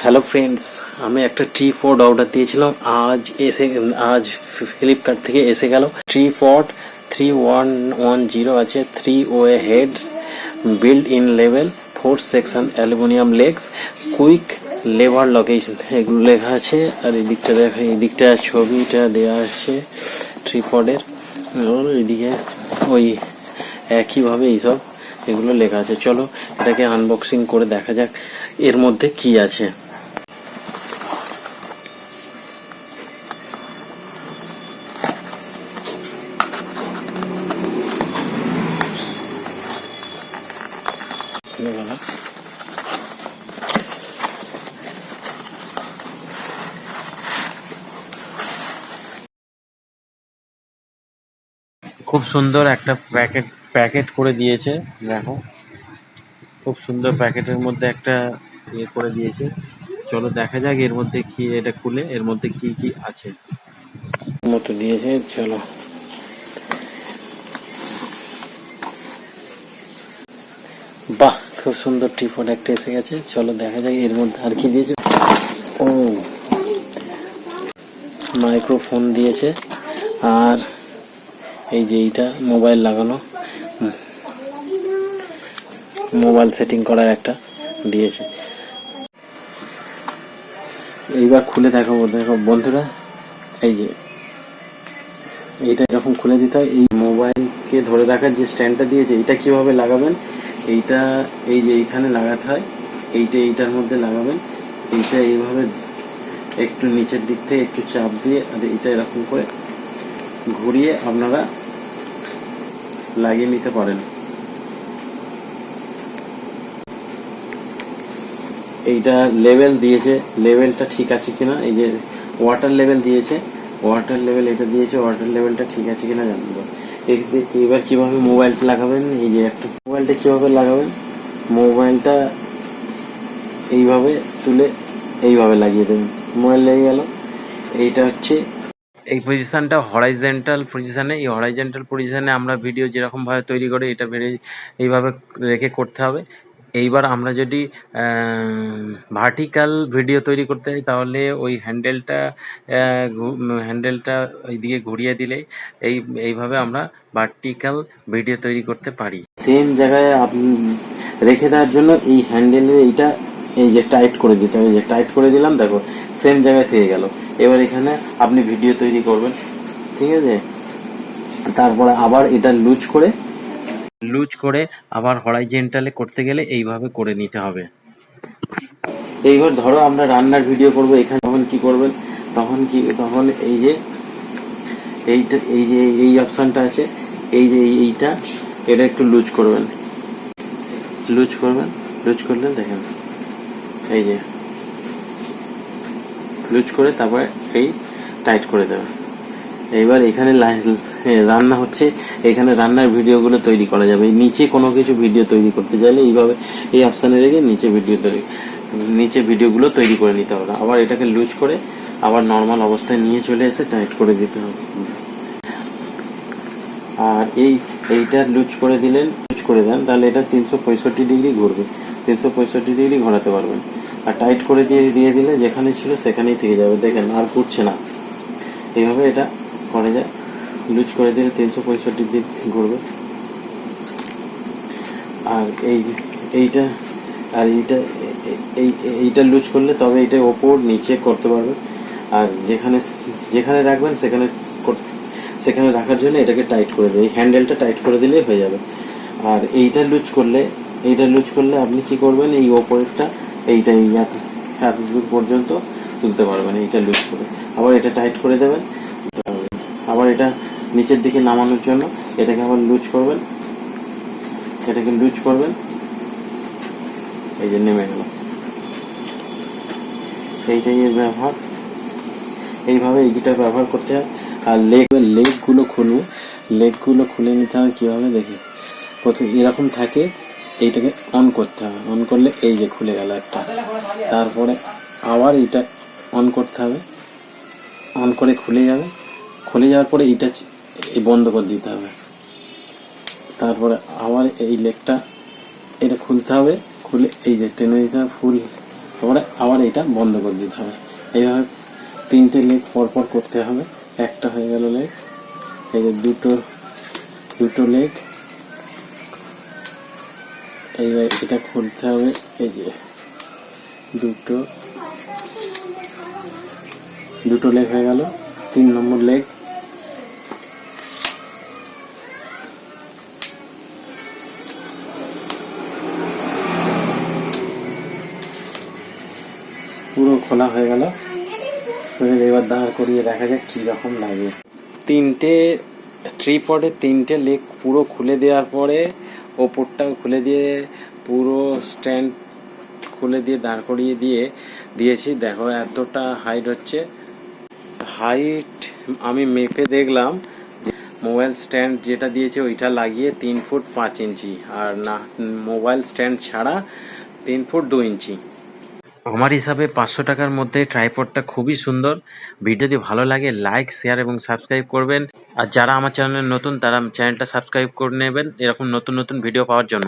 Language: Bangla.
হ্যালো ফ্রেন্ডস, আমি একটা ট্রিপড অর্ডার দিয়েছিলাম, আজ ফ্লিপকার্ট থেকে এসে গেল। ট্রিপড 3110 আছে, 3 way heads, build in level, 4 section, aluminium legs, quick lever location, এগুলো লেখা আছে। আর এই দিকটা দেখা, এই দিকটা ছবিটা দেওয়া আছে ট্রিপডের, এদিকে ওই একইভাবে এইসব এগুলো লেখা আছে। চলো এটাকে আনবক্সিং করে দেখা যাক এর মধ্যে কি আছে। খুব সুন্দর একটা প্যাকেট করে দিয়েছে, দেখো খুব সুন্দর প্যাকেটের মধ্যে একটা ইয়ে করে দিয়েছে। চলো দেখা যাক এর মধ্যে কি, এটা খুলে এর মধ্যে কি কি আছে মতো দিয়েছে। চলো বাহ, খুব সুন্দর ট্রিপড একটা এসে গেছে। চলো দেখা যাক এর মধ্যে আর কি দিয়েছে। ও, মাইক্রোফোন দিয়েছে, আর এই যে এইটা মোবাইল লাগানো, মোবাইল সেটিং করার একটা দিয়েছে। এইবার খুলে দেখাবো। দেখো বন্ধুরা, এই যে এইটা এরকম খুলে দিতে হয়। এই মোবাইলকে ধরে রাখার যে স্ট্যান্ডটা দিয়েছে, এটা কিভাবে লাগাবেন, এইটা এই যে এইখানে লাগাতে হয়, এইটার মধ্যে লাগাবেন। এইটা এইভাবে একটু নিচের দিক থেকে একটু চাপ দিয়ে, আর এইটা এরকম করে ঘুরিয়ে আপনারা লাগিয়ে নিতে পারেন। এইটা লেভেল দিয়েছে, লেভেলটা ঠিক আছে কিনা, এই যে ওয়াটার লেভেল দিয়েছে, ওয়াটার লেভেল এটা দিয়েছে, ওয়াটার লেভেলটা ঠিক আছে কিনা জানবো। এবার কিভাবে মোবাইলটা লাগাবেন, এই যে একটা মোবাইলটা কিভাবে লাগাবেন, মোবাইলটা এইভাবে তুলে এইভাবে লাগিয়ে দেবেন, মোবাইল লেগে গেল। এইটা হচ্ছে এই পজিশনটা হরাইজেন্টাল পজিশনে। এই হরাইজেন্টাল পজিশনে আমরা ভিডিও যেরকমভাবে তৈরি করে এটা এইভাবে রেখে করতে হবে। এইবার আমরা যদি ভার্টিক্যাল ভিডিও তৈরি করতে হয়, তাহলে ওই হ্যান্ডেলটা এইদিকে ঘুরিয়ে দিলেই এইভাবে আমরা ভার্টিক্যাল ভিডিও তৈরি করতে পারি। সেম জায়গায় রেখে দেওয়ার জন্য এই হ্যান্ডেলে এইটা এই যে টাইট করে দিতে হবে, যে টাইট করে দিলাম, দেখো সেম জায়গায় থেকে গেল। এবার এখানে আপনি ভিডিও তৈরি করবেন, ঠিক আছে। তারপরে আবার এটা লুজ করে আবার হরাইজেন্টালে করতে গেলে এইভাবে করে নিতে হবে। এইবার ধরো আমরা রান্নার ভিডিও করব, এখানে তখন কি করবেন, তখন এই যে এই অপশনটা আছে, এই যে এইটা, এটা একটু লুজ করবেন, লুজ করলেন, দেখেন এই যে লুজ করে তারপরে এই টাইট করে দেবেন। এইবার এখানে রান্না হচ্ছে, এখানে রান্নার ভিডিওগুলো তৈরি করা যাবে। নিচে কোনো কিছু ভিডিও তৈরি করতে চাইলে এইভাবে এই অপশানে রেখে নিচে ভিডিওগুলো তৈরি করে নিতে হবে। আবার এটাকে লুজ করে আবার নর্মাল অবস্থায় নিয়ে চলে এসে টাইট করে দিতে হবে। আর এইটা লুজ করে দেন, তাহলে এটা 365 ডিগ্রি ঘুরবে, 365 ডিগ্রি ঘোরাতে পারবেন। আর টাইট করে দিয়ে দিলে যেখানে ছিল সেখানেই থেকে যাবে, দেখেন আর ঘুরছে না। এইভাবে এটা করা যায়, লুজ করে দিলে 365 ডিগ্রি ঘুরবে। আর এইটা লুজ করলে তবে এটা ওপর নিচে করতে পারবে। আর যেখানে রাখবেন সেখানে রাখার জন্য এটাকে টাইট করে দেবে, এই হ্যান্ডেলটা টাইট করে দিলেই হয়ে যাবে। আর এইটা লুজ করলে আপনি কি করবেন, এই ওপরেরটা এইটা এত দূর পর্যন্ত তুলতে পারবেন, এইটা লুজ করে। আবার এটা টাইট করে দেবেন, আবার এটা নিচের দিকে নামানোর জন্য এটাকে আবার লুজ করবেন, এই যে নেমে গেল। এইটাই এর ব্যবহার, এইভাবে এইটা ব্যবহার করতে হয়। আর লেগগুলো খুলে নিতে হবে কীভাবে, দেখি প্রথমে এরকম থাকে, এইটাকে অন করতে হবে, অন করলে এই যে খুলে গেল একটা। তারপরে আবার এইটা অন করতে হবে, অন করে খুলে যাওয়ার পরে এইটা বন্ধ করে দিতে হবে। তারপরে আবার এই লেগটা এটা খুলতে হবে, খুলে এই যে টেনে দিতে হবে, তারপরে আবার এটা বন্ধ করে দিতে হবে। এইভাবে 3টে লেগ পরপর করতে হবে। একটা হয়ে গেল লেগ, এই যে দুটো লেগ, এইবার এটা খুলতে হবে। এই যে দুটো লেগ হয়ে গেল। 3 নম্বর লেগ, পুরো খোলা হয়ে গেল। এবার দাঁড় করিয়ে দেখা যাক কি রকম লাগে। 3টে ট্রিপডে 3টে লেগ পুরো খুলে দেওয়ার পরে ওপরটাও খুলে দিয়ে পুরো স্ট্যান্ড খুলে দিয়ে দাঁড় করিয়ে দিয়েছি। দেখো এতটা হাইট হচ্ছে। হাইট আমি মেপে দেখলাম, মোবাইল স্ট্যান্ড যেটা দিয়েছে ওইটা লাগিয়ে 3 ফুট 5 ইঞ্চি, আর না মোবাইল স্ট্যান্ড ছাড়া 3 ফুট 2 ইঞ্চি। আমার হিসাবে 500 টাকার মধ্যে ট্রাইপডটা খুবই সুন্দর। ভিডিও যদি ভালো লাগে লাইক, শেয়ার এবং সাবস্ক্রাইব করবেন। আর যারা আমার চ্যানেলে নতুন তারা চ্যানেলটা সাবস্ক্রাইব করে নেবেন এরকম নতুন নতুন ভিডিও পাওয়ার জন্য।